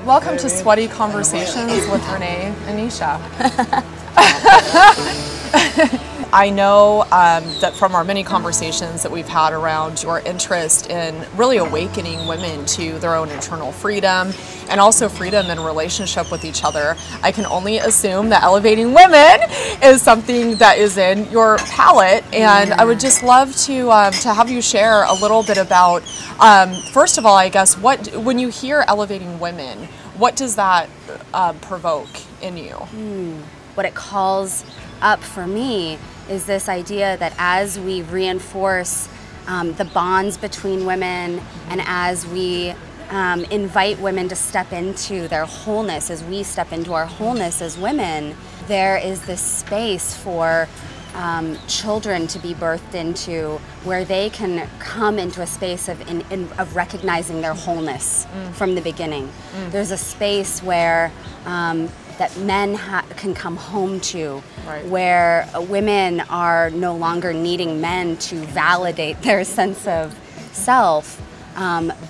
Welcome to Sweaty Conversations with Renee and Nisha. I know that from our many conversations that we've had around your interest in really awakening women to their own internal freedom and also freedom in relationship with each other, I can only assume that elevating women is something that is in your palette, and I would just love to have you share a little bit about, first of all, I guess, when you hear elevating women, what does that provoke in you? What it calls up for me is this idea that as we reinforce the bonds between women and as we invite women to step into their wholeness, as we step into our wholeness as women, there is this space for children to be birthed into where they can come into a space of recognizing their wholeness from the beginning. There's a space where that men can come home to, where women are no longer needing men to validate their sense of self,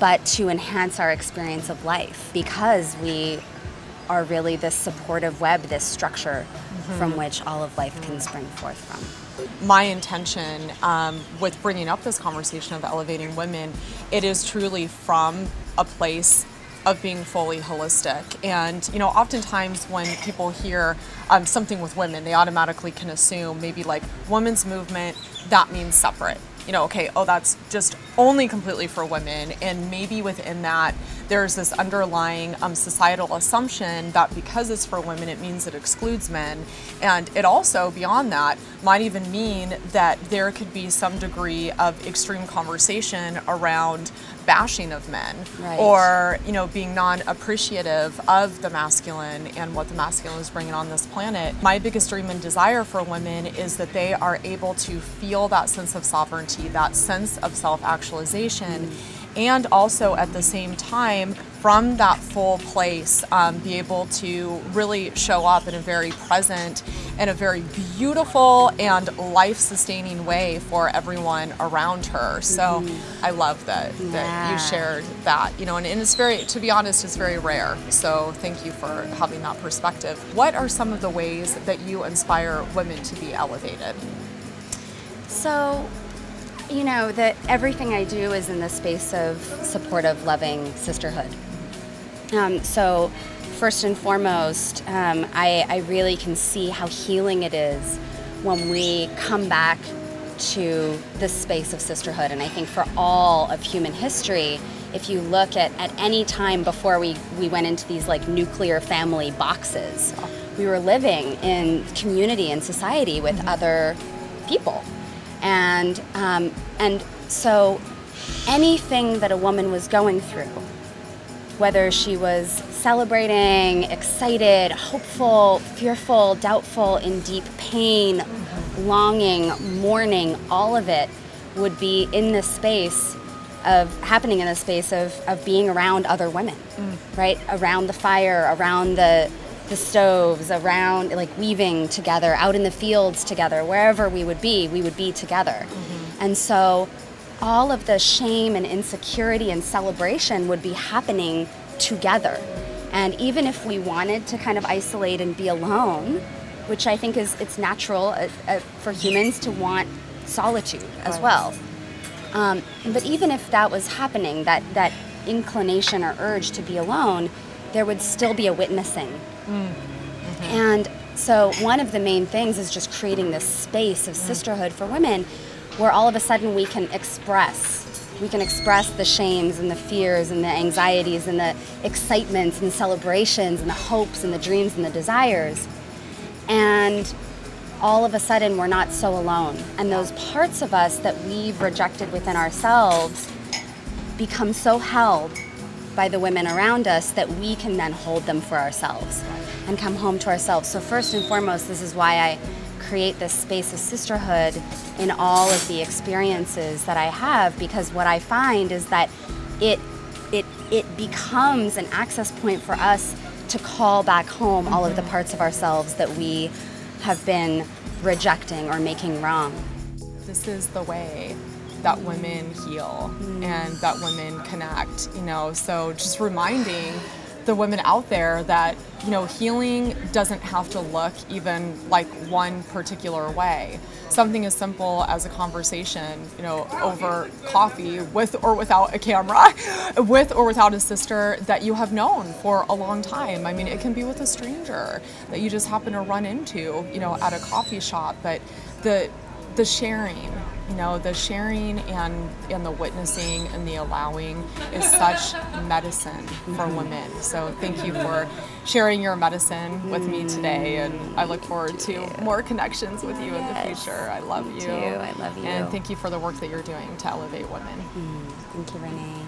but to enhance our experience of life, because we are really this supportive web, this structure from which all of life can spring forth from. My intention with bringing up this conversation of elevating women, it is truly from a place of being fully holistic. And you know, oftentimes when people hear something with women, they automatically can assume maybe like women's movement, that means separate. You know, okay, oh, that's just only completely for women, and maybe within that there's this underlying societal assumption that because it's for women, it means it excludes men. And it also, beyond that, might even mean that there could be some degree of extreme conversation around bashing of men, or, you know, being non-appreciative of the masculine and what the masculine is bringing on this planet. My biggest dream and desire for women is that they are able to feel that sense of sovereignty, that sense of self-actualization, and also at the same time, from that full place, be able to really show up in a very present and a very beautiful and life-sustaining way for everyone around her. So I love that you shared that, you know, and it's very, to be honest, it's very rare. So thank you for having that perspective. What are some of the ways that you inspire women to be elevated? So, you know, that everything I do is in the space of supportive, loving sisterhood. So first and foremost, I really can see how healing it is when we come back to this space of sisterhood. And I think for all of human history, if you look at any time before we went into these like nuclear family boxes, we were living in community and society with other people. And so anything that a woman was going through, whether she was celebrating, excited, hopeful, fearful, doubtful, in deep pain, longing, mourning, all of it would be in this space of, happening in the space of being around other women, right? Around the fire, around the stoves, around, like, weaving together, out in the fields together, wherever we would be together. And so all of the shame and insecurity and celebration would be happening together. And even if we wanted to kind of isolate and be alone, which I think it's natural for humans to want solitude as well. But even if that was happening, that inclination or urge to be alone, there would still be a witnessing. And so one of the main things is just creating this space of sisterhood for women where all of a sudden we can express the shames and the fears and the anxieties and the excitements and the celebrations and the hopes and the dreams and the desires. And all of a sudden we're not so alone. And those parts of us that we've rejected within ourselves become so held by the women around us that we can then hold them for ourselves and come home to ourselves. So first and foremost, this is why I create this space of sisterhood in all of the experiences that I have, because what I find is that it becomes an access point for us to call back home all of the parts of ourselves that we have been rejecting or making wrong. This is the way that women heal and that women connect, you know, so just reminding the women out there that, you know, healing doesn't have to look even like one particular way. Something as simple as a conversation, you know, over coffee with or without a camera, with or without a sister that you have known for a long time. I mean, it can be with a stranger that you just happen to run into, you know, at a coffee shop, but the sharing, you know, the sharing and the witnessing and the allowing is such medicine for women. So thank you for sharing your medicine with me today, and I look forward to more connections with you in the future. I love you. I love you. And thank you for the work that you're doing to elevate women. Thank you, Renee.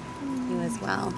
You as well.